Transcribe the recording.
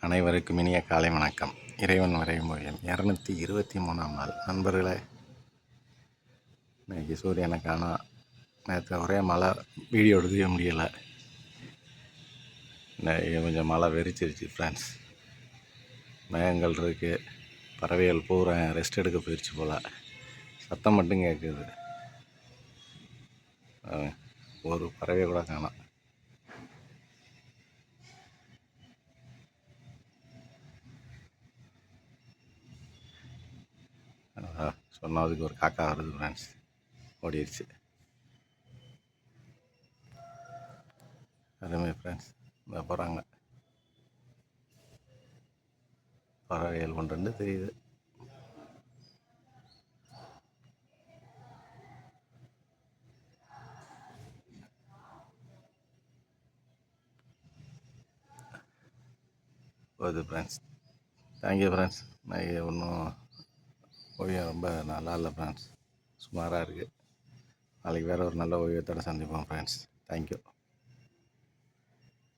அனைவருக்கும் இனிய காலை வணக்கம். இறைவன் வரையும் மொழியன் 223ஆம் நாள். நண்பர்களே, இன்றைக்கி சூரியனை காணோம். நேற்று ஒரே மழை, வீடியோ எடுக்கவே முடியலை. இன்றைக்கி கொஞ்சம் மழை வெறிச்சிருச்சு ஃப்ரெண்ட்ஸ். மேகங்கள் இருக்குது, பறவைகள் பூரா ரெஸ்ட் எடுக்க போயிடுச்சு போல். சத்தம் மட்டும் கேட்குது, ஒரு பறவை கூட காணோம். சொன்னதுக்கு ஒரு காக்கா வருது ஃப்ரெண்ட்ஸ், ஓடிடுச்சு. அருமை ஃப்ரெண்ட்ஸ், இந்த போகிறாங்க பறவைகள் ஒன்று ரெண்டு தெரியுது. போகுது ஃப்ரெண்ட்ஸ். Thank you friends. நான் ஒன்றும் ஓவியம் ரொம்ப நல்லா இல்லை ஃப்ரெண்ட்ஸ், சுமாராக இருக்குது. நாளைக்கு வேறு ஒரு நல்ல ஓவியத்தோடு சந்திப்போம் ஃப்ரெண்ட்ஸ். தேங்க்யூ.